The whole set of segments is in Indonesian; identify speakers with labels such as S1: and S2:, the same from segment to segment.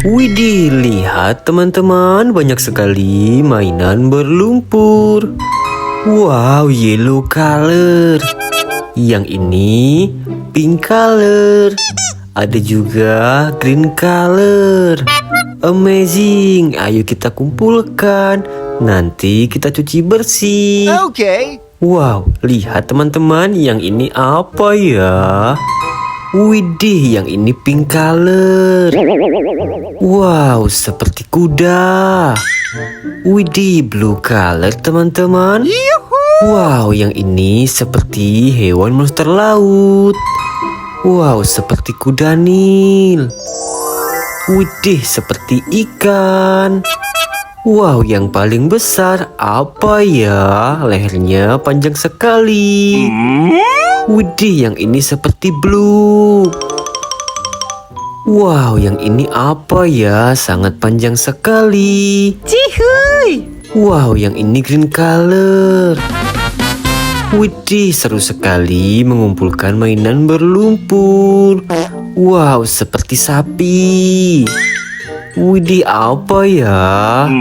S1: Widih, lihat teman-teman, banyak sekali mainan berlumpur. Wow, yellow color. Yang ini pink color. Ada juga green color. Amazing, ayo kita kumpulkan. Nanti kita cuci bersih.
S2: Okay.
S1: Wow, lihat teman-teman, yang ini apa ya? Widih, yang ini pink color. Wow, seperti kuda. Widih, blue color teman-teman. Wow, yang ini seperti hewan monster laut. Wow, seperti kuda Nil. Widih, seperti ikan. Wow, yang paling besar apa ya? Lehernya panjang sekali. Widih, yang ini seperti blue. Wow, yang ini apa ya? Sangat panjang sekali.
S2: Cihuy.
S1: Wow, yang ini green color. Widih, seru sekali mengumpulkan mainan berlumpur. Wow, seperti sapi. Widih, apa ya?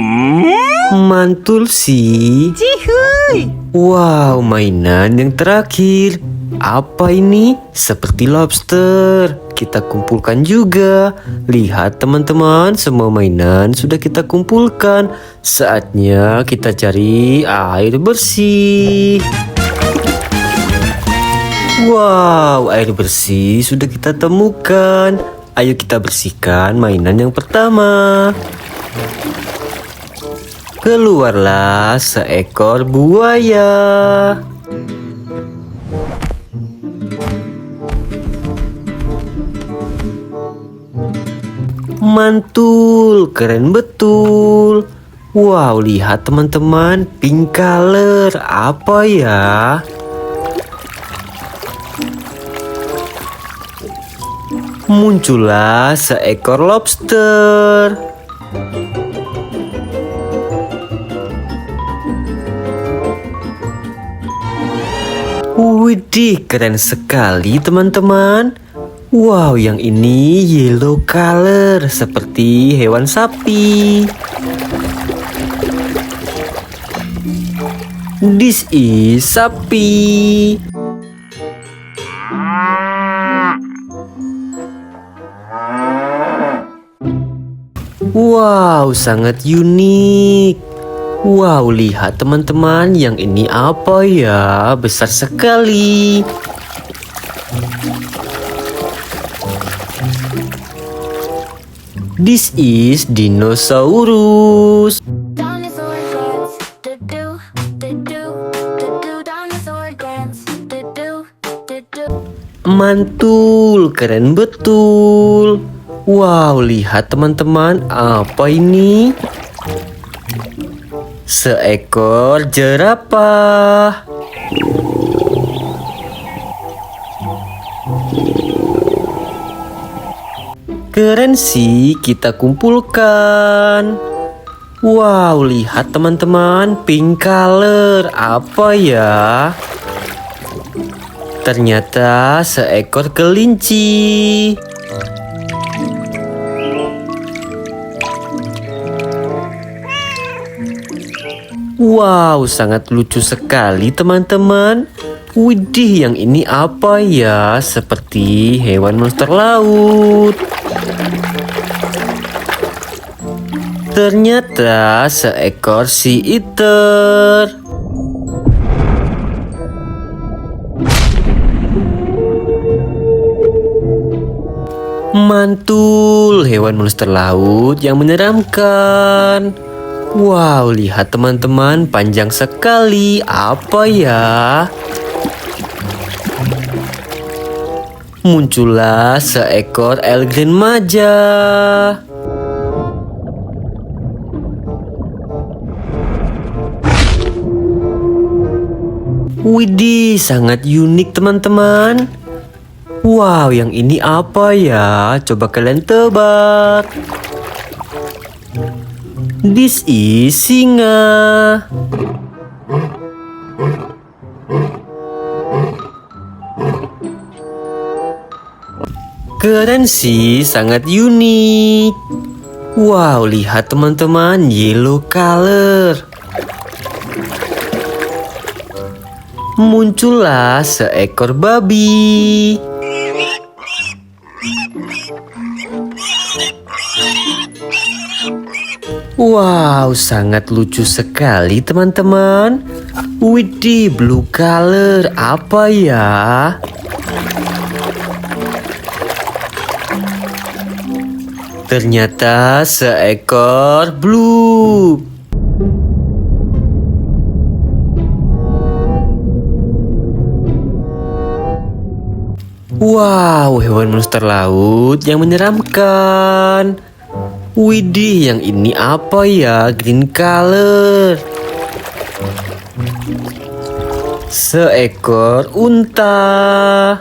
S1: Mantul sih.
S2: Cihuy.
S1: Wow, mainan yang terakhir. Apa ini? Seperti lobster. Kita kumpulkan juga. Lihat teman-teman, semua mainan sudah kita kumpulkan. Saatnya kita cari air bersih. Wow, air bersih sudah kita temukan. Ayo kita bersihkan mainan yang pertama. Keluarlah seekor buaya. Mantul, keren betul. Wow, lihat teman-teman, pink color. Apa ya? Muncullah seekor lobster. Widih, keren sekali teman-teman. Wow, yang ini yellow color, seperti hewan sapi. This is sapi. Wow, sangat unik. Wow, lihat teman-teman, yang ini apa ya? Besar sekali. This is dinosaurus.
S3: Dinosaur dance, do do do do dinosaur dance, do do.
S1: Mantul, keren betul. Wow, lihat teman-teman, apa ini? Seekor jerapah. Keren sih, kita kumpulkan. Wow, lihat teman-teman, pink color. Apa ya? Ternyata seekor kelinci. Wow, sangat lucu sekali teman-teman. Widih, yang ini apa ya? Seperti hewan monster laut. Ternyata seekor sea eater. Mantul, hewan monster laut yang menyeramkan. Wow, lihat teman-teman, panjang sekali. Apa ya? Muncullah seekor Elgren Maja. Widih, sangat unik teman-teman. Wow, yang ini apa ya? Coba kalian tebak. This is singa. Keren sih, sangat unik. Wow, lihat teman-teman, yellow color. Muncullah seekor babi. Wow, sangat lucu sekali teman-teman. Widih, blue color, apa ya? Ternyata seekor blue. Wow, hewan monster laut yang menyeramkan. Widih, yang ini apa ya? Green color. Seekor unta.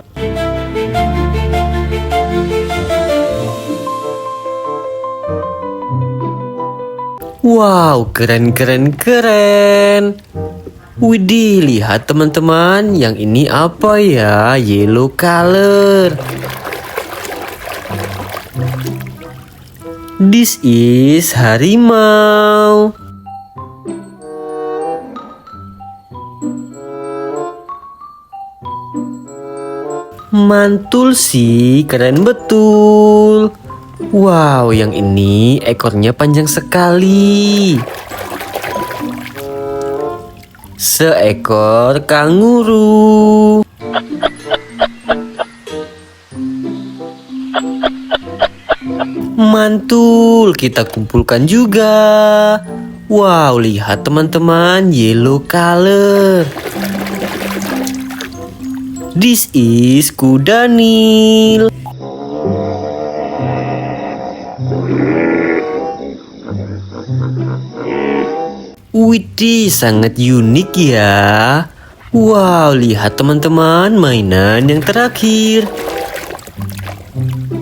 S1: Wow, keren. Widih, lihat teman-teman, yang ini apa ya? Yellow color. This is harimau. Mantul sih, keren betul. Wow, yang ini ekornya panjang sekali. Seekor kanguru. Mantul, kita kumpulkan juga. Wow, lihat teman-teman, yellow color. This is kuda Nil. Widih, sangat unik ya. Wow, lihat teman-teman, mainan yang terakhir.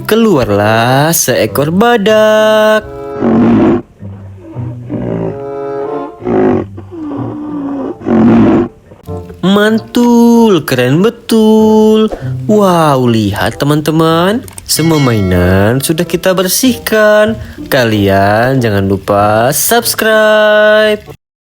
S1: Keluarlah seekor badak. Mantul, keren betul. Wow, lihat teman-teman, semua mainan sudah kita bersihkan. Kalian jangan lupa subscribe.